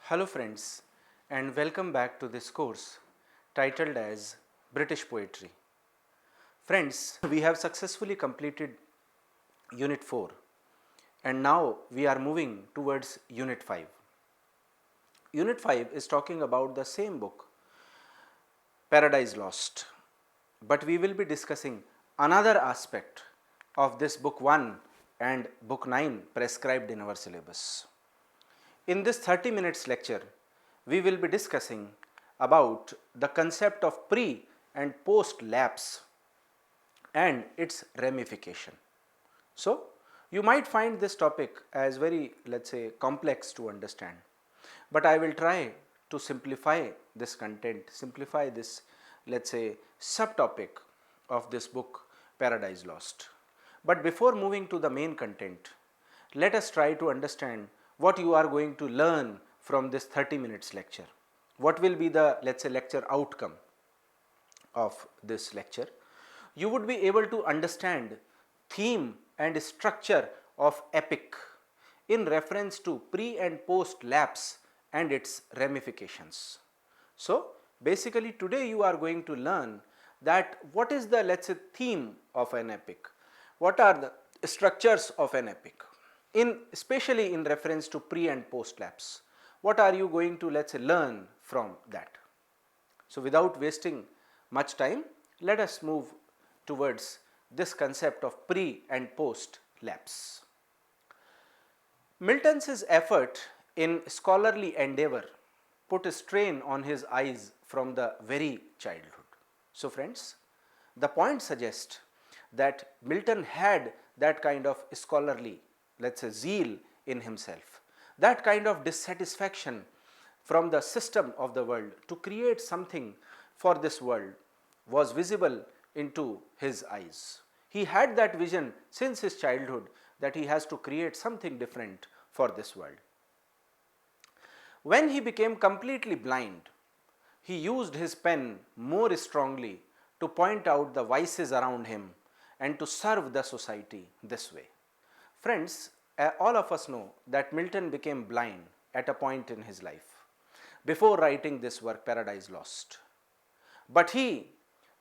Hello friends, and welcome back to this course titled as British Poetry. Friends, we have successfully completed Unit 4 and now we are moving towards Unit 5. Unit 5 is talking about the same book, Paradise Lost, but we will be discussing another aspect of this book 1 and book 9 prescribed in our syllabus. In this 30 minutes lecture, we will be discussing about the concept of pre and post lapse and its ramification. So, you might find this topic as very, let's say, complex to understand, but I will try to simplify this content, simplify this, let's say, subtopic of this book, Paradise Lost. But before moving to the main content, let us try to understand what you are going to learn from this 30 minutes lecture. What will be the, let's say, lecture outcome of this lecture? You would be able to understand theme and structure of epic in reference to pre and post lapse and its ramifications. So, basically today you are going to learn that what is the, let's say, theme of an epic, what are the structures of an epic, especially in reference to pre and post lapse. What are you going to, let's say, learn from that? So, without wasting much time, let us move towards this concept of pre and post lapse. Milton's effort in scholarly endeavor put a strain on his eyes from the very childhood. So, friends, the point suggests that Milton had that kind of scholarly, let's say, zeal in himself, that kind of dissatisfaction from the system of the world to create something for this world was visible into his eyes. He had that vision since his childhood that he has to create something different for this world. When he became completely blind, he used his pen more strongly to point out the vices around him and to serve the society this way. Friends, all of us know that Milton became blind at a point in his life before writing this work, Paradise Lost. But he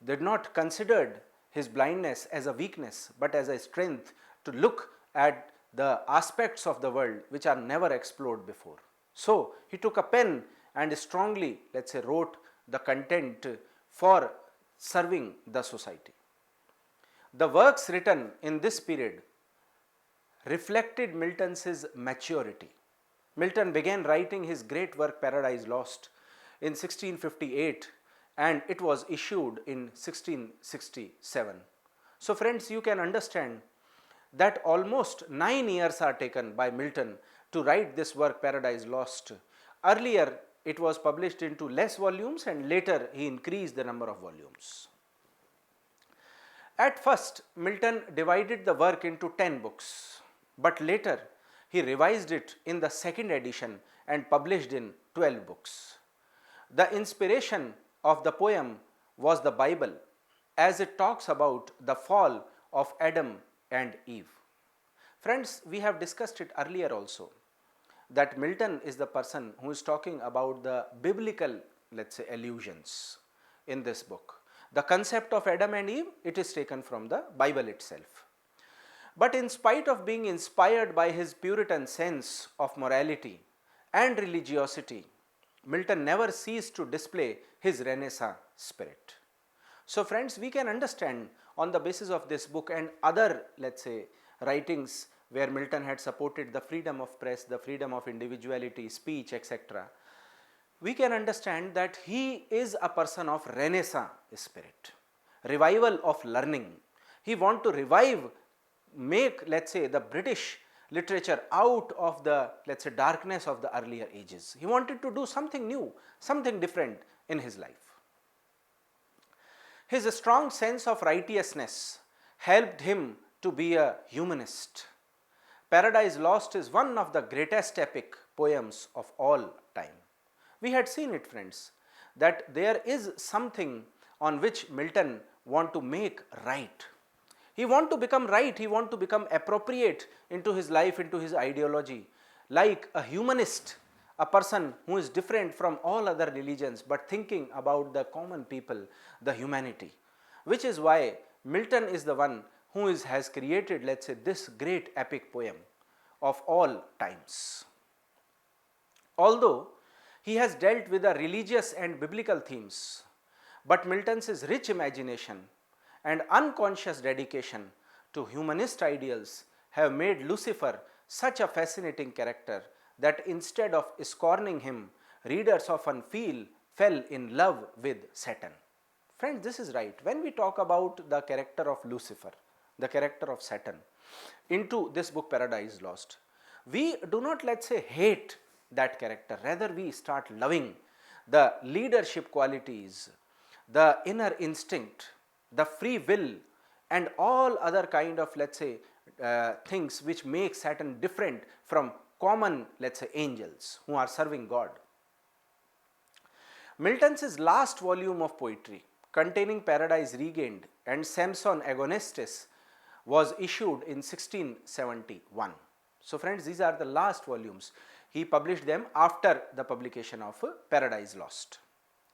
did not consider his blindness as a weakness, but as a strength to look at the aspects of the world which are never explored before. So, he took a pen and strongly, let's say, wrote the content for serving the society. The works written in this period reflected Milton's maturity. Milton began writing his great work Paradise Lost in 1658 and it was issued in 1667. So, friends, you can understand that almost 9 years are taken by Milton to write this work Paradise Lost. Earlier it was published into less volumes and later he increased the number of volumes. At first, Milton divided the work into 10 books, but later he revised it in the second edition and published in 12 books. The inspiration of the poem was the Bible, as it talks about the fall of Adam and Eve. Friends, we have discussed it earlier also, that Milton is the person who is talking about the biblical, let's say, allusions in this book. The concept of Adam and Eve, it is taken from the Bible itself. But in spite of being inspired by his Puritan sense of morality and religiosity, Milton never ceased to display his Renaissance spirit. So, friends, we can understand on the basis of this book and other, let's say, writings where Milton had supported the freedom of press, the freedom of individuality, speech, etc., we can understand that he is a person of Renaissance spirit, revival of learning. He wants to revive, make, let's say, the British literature out of the, let's say, darkness of the earlier ages. He wanted to do something new, something different in his life. His strong sense of righteousness helped him to be a humanist. Paradise Lost is one of the greatest epic poems of all time. We had seen it, friends, that there is something on which Milton want to make right. He want to become right, he want to become appropriate into his life, into his ideology, like a humanist, a person who is different from all other religions but thinking about the common people, the humanity, which is why Milton is the one who has created, let us say, this great epic poem of all times. Although he has dealt with the religious and biblical themes, but Milton's rich imagination and unconscious dedication to humanist ideals have made Lucifer such a fascinating character that instead of scorning him, readers often fell in love with Satan. Friends, this is right. When we talk about the character of Lucifer, the character of Satan, into this book Paradise Lost, we do not, let us say, hate that character, rather we start loving the leadership qualities, the inner instinct, the free will, and all other kind of, let us say, things which make Satan different from common, let us say, angels who are serving God. Milton's last volume of poetry, containing Paradise Regained and Samson Agonistes, was issued in 1671. So friends, these are the last volumes. He published them after the publication of Paradise Lost,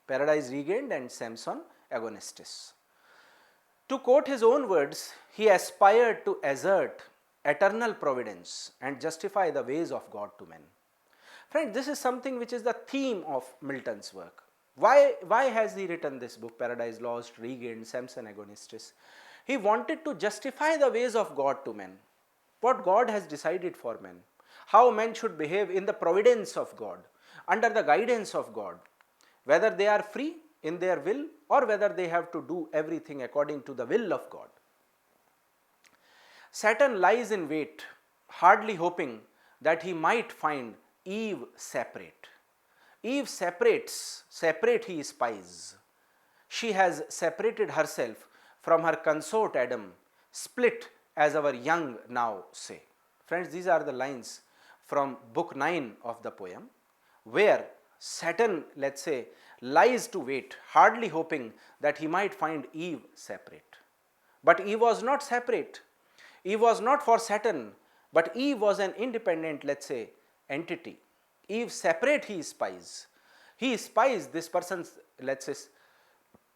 Paradise Regained and Samson Agonistes. To quote his own words, he aspired to assert eternal providence and justify the ways of God to men. Friends, this is something which is the theme of Milton's work. Why has he written this book, Paradise Lost, Regained, Samson Agonistes? He wanted to justify the ways of God to men, what God has decided for men, how men should behave in the providence of God, under the guidance of God, whether they are free in their will or whether they have to do everything according to the will of God. Satan lies in wait, hardly hoping that he might find Eve separate. Eve separate he spies. She has separated herself from her consort Adam, split as our young now say. Friends, these are the lines from book 9 of the poem, where Satan, let us say, lies to wait, hardly hoping that he might find Eve separate. But Eve was not separate. Eve was not for Satan, but Eve was an independent, let us say, entity. Eve separate he spies. He spies, this person's, let us say,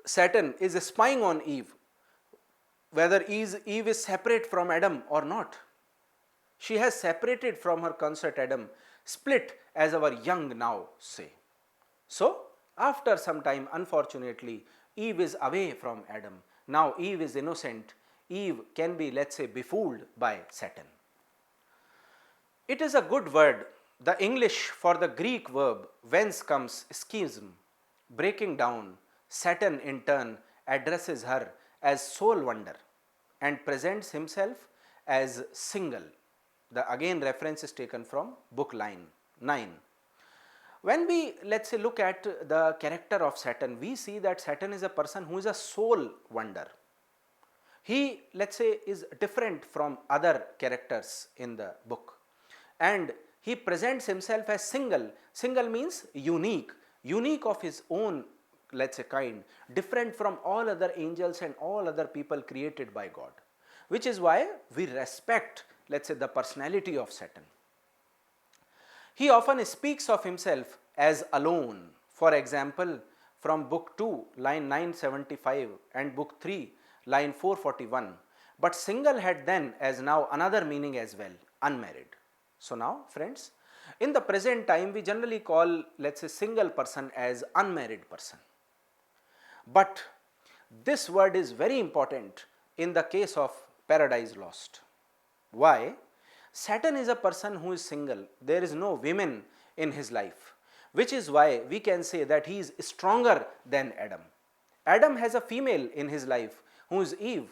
Satan is spying on Eve, whether Eve is separate from Adam or not. She has separated from her consort Adam, split as our young now say. So, after some time, unfortunately, Eve is away from Adam. Now Eve is innocent. Eve can be, let us say, befooled by Satan. It is a good word, the English for the Greek verb whence comes schism. Breaking down, Satan in turn addresses her as sole wonder and presents himself as single. The again reference is taken from book line 9. When we, let us say, look at the character of Satan, we see that Satan is a person who is a sole wonder. He, let us say, is different from other characters in the book, and he presents himself as single. Single means unique, unique of his own, let us say, kind, different from all other angels and all other people created by God, which is why we respect, let us say, the personality of Satan. He often speaks of himself as alone. For example, from book 2 line 975 and book 3 line 441, but single had then as now another meaning as well, unmarried. So now friends, in the present time we generally call, let us say, single person as unmarried person. But this word is very important in the case of Paradise Lost. Why? Satan is a person who is single. There is no women in his life, which is why we can say that he is stronger than Adam. Adam has a female in his life who is Eve.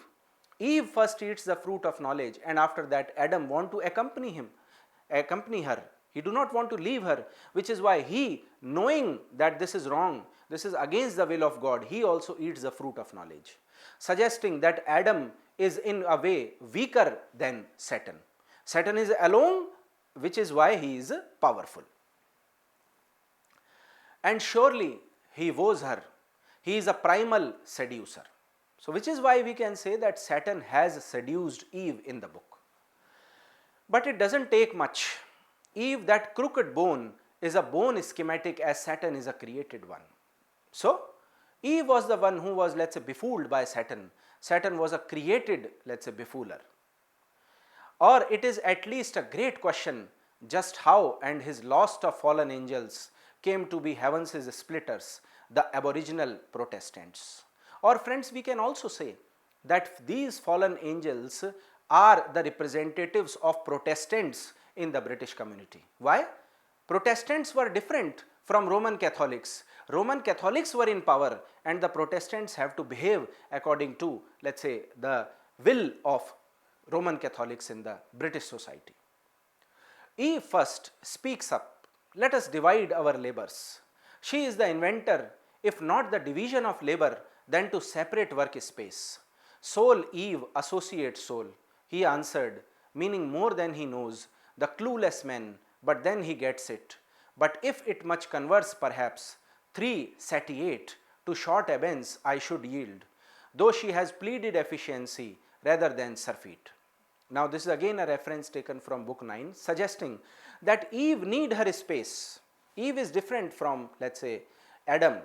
Eve first eats the fruit of knowledge, and after that Adam want to accompany her. He do not want to leave her, which is why he, knowing that this is wrong, this is against the will of God, he also eats the fruit of knowledge, suggesting that Adam is in a way weaker than Satan. Satan is alone, which is why he is powerful. And surely he woos her. He is a primal seducer. So which is why we can say that Satan has seduced Eve in the book. But it doesn't take much. Eve, that crooked bone, is a bone schematic as Saturn is a created one. So, Eve was the one who was, let's say, befooled by Saturn. Saturn was a created, let's say, befooler. Or it is at least a great question just how and his lost of fallen angels came to be heaven's splitters, the aboriginal Protestants. Or friends, we can also say that these fallen angels are the representatives of Protestants in the British community. Why? Protestants were different from Roman Catholics. Roman Catholics were in power and the Protestants have to behave according to, let's say, the will of Roman Catholics in the British society. Eve first speaks up, let us divide our labors. She is the inventor, if not the division of labor, then to separate work space. Soul, Eve, associate soul. He answered, meaning more than he knows, the clueless man, but then he gets it. But if it much converse perhaps, 3 satiate, to short abeyance I should yield, though she has pleaded efficiency rather than surfeit. Now this is again a reference taken from book 9, suggesting that Eve need her space. Eve is different from, let's say, Adam.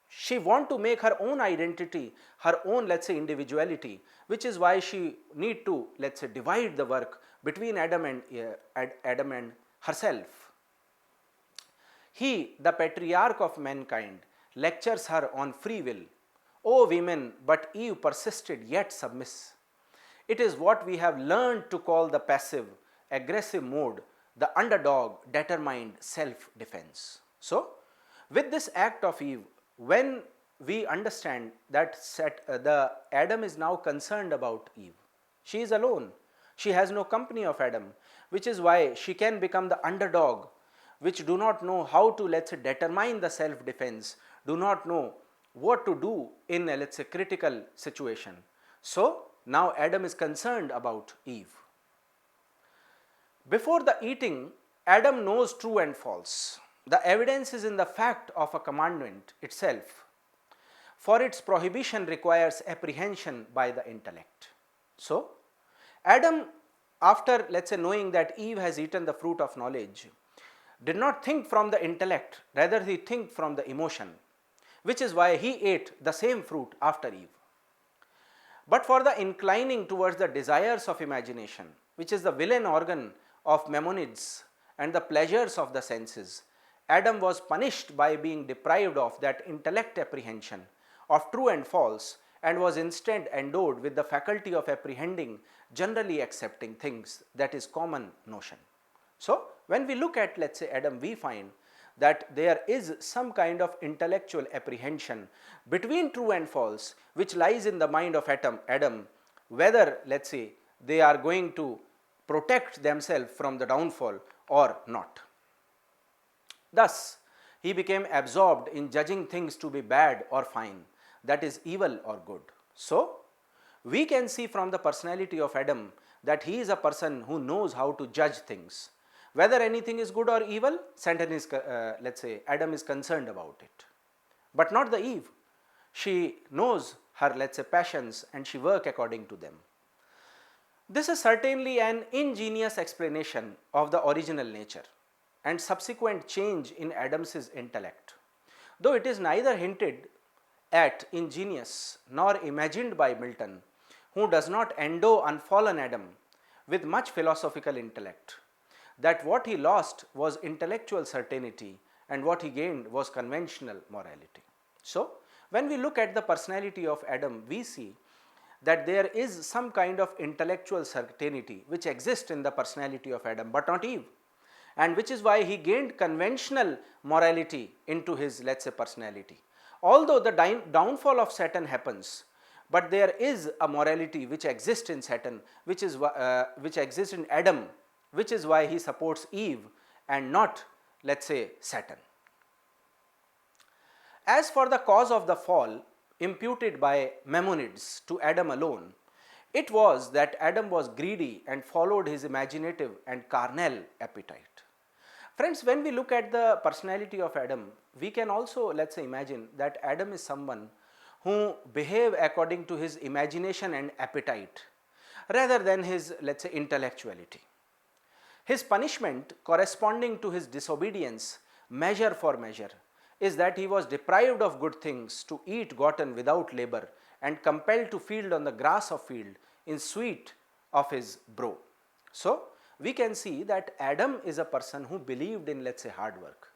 She want to make her own identity, her own, let's say, individuality, which is why she need to, let's say, divide the work between Adam and herself. He, the patriarch of mankind, lectures her on free will. O women, but Eve persisted yet submiss. It is what we have learned to call the passive, aggressive mode, the underdog, determined self-defense. So, with this act of Eve, when we understand that the Adam is now concerned about Eve, she is alone, she has no company of Adam, which is why she can become the underdog, which do not know how to, let's say, determine the self-defense, do not know what to do in a, let's say, critical situation. So, now Adam is concerned about Eve. Before the eating, Adam knows true and false. The evidence is in the fact of a commandment itself, for its prohibition requires apprehension by the intellect. So, Adam, after, let's say, knowing that Eve has eaten the fruit of knowledge, did not think from the intellect, rather he think from the emotion, which is why he ate the same fruit after Eve. But for the inclining towards the desires of imagination, which is the villain organ of Maimonides and the pleasures of the senses, Adam was punished by being deprived of that intellect apprehension of true and false, and was instead endowed with the faculty of apprehending generally accepting things, that is common notion. So, when we look at, let's say, Adam, we find that there is some kind of intellectual apprehension between true and false, which lies in the mind of Adam, whether, let's say, they are going to protect themselves from the downfall or not. Thus, he became absorbed in judging things to be bad or fine, that is evil or good. So, we can see from the personality of Adam that he is a person who knows how to judge things. Whether anything is good or evil, Satan is, let's say, Adam is concerned about it, but not the Eve. She knows her, let's say, passions and she works according to them. This is certainly an ingenious explanation of the original nature and subsequent change in Adam's intellect, though it is neither hinted at ingenious nor imagined by Milton, who does not endow unfallen Adam with much philosophical intellect, that what he lost was intellectual certainty and what he gained was conventional morality. So, when we look at the personality of Adam, we see that there is some kind of intellectual certainty which exists in the personality of Adam, but not Eve, and which is why he gained conventional morality into his, let's say, personality. Although the downfall of Satan happens, but there is a morality which exists in Satan, which exists in Adam, which is why he supports Eve and not, let's say, Satan. As for the cause of the fall imputed by Maimonides to Adam alone, it was that Adam was greedy and followed his imaginative and carnal appetite. Friends, when we look at the personality of Adam, we can also, let's say, imagine that Adam is someone who behave according to his imagination and appetite rather than his, let's say, intellectuality. His punishment corresponding to his disobedience measure for measure, is that he was deprived of good things to eat gotten without labor and compelled to feed on the grass of field in sweet of his brow. So, we can see that Adam is a person who believed in, let's say, hard work.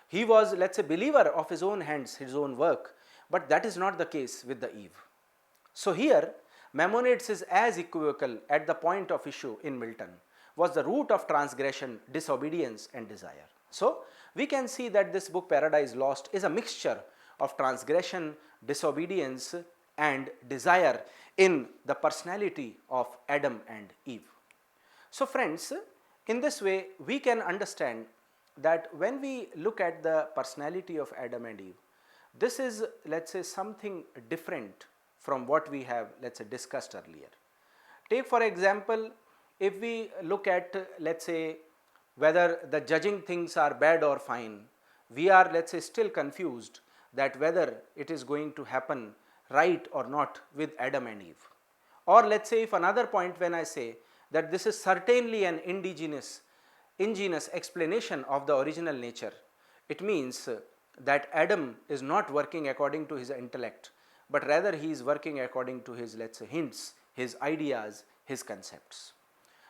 He was, let's say, believer of his own hands, his own work, but that is not the case with the Eve. So here Maimonides is as equivocal at the point of issue in Milton was the root of transgression, disobedience and desire. So we can see that this book Paradise Lost is a mixture of transgression, disobedience and desire in the personality of Adam and Eve. So friends, in this way we can understand that when we look at the personality of Adam and Eve, this is, let's say, something different from what we have, let's say, discussed earlier. Take for example, if we look at, let's say, whether the judging things are bad or fine, we are, let's say, still confused that whether it is going to happen right or not with Adam and Eve. Or let's say, if another point, when I say that this is certainly an ingenious explanation of the original nature, it means that Adam is not working according to his intellect, but rather he is working according to his, let's say, hints, his ideas, his concepts.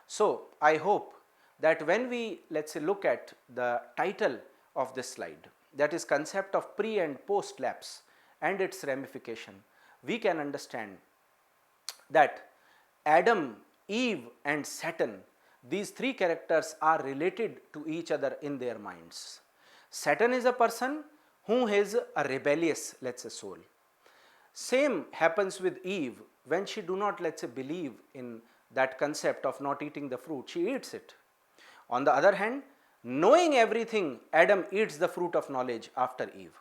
So I hope that when we, let's say, look at the title of this slide, that is concept of pre and post lapse and its ramification, we can understand that Adam, Eve and Satan, these three characters are related to each other in their minds. Satan is a person who has a rebellious, let's say, soul. Same happens with Eve when she do not, let's say, believe in that concept of not eating the fruit, she eats it. On the other hand, knowing everything, Adam eats the fruit of knowledge after Eve.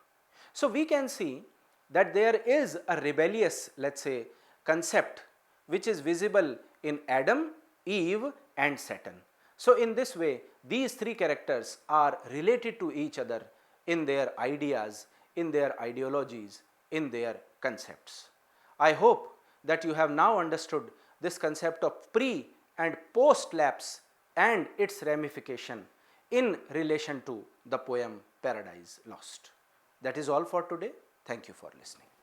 So we can see that there is a rebellious, let's say, concept which is visible in Adam, Eve and Satan. So in this way, these three characters are related to each other in their ideas, in their ideologies, in their concepts. I hope that you have now understood this concept of pre and post lapse and its ramification in relation to the poem Paradise Lost. That is all for today. Thank you for listening.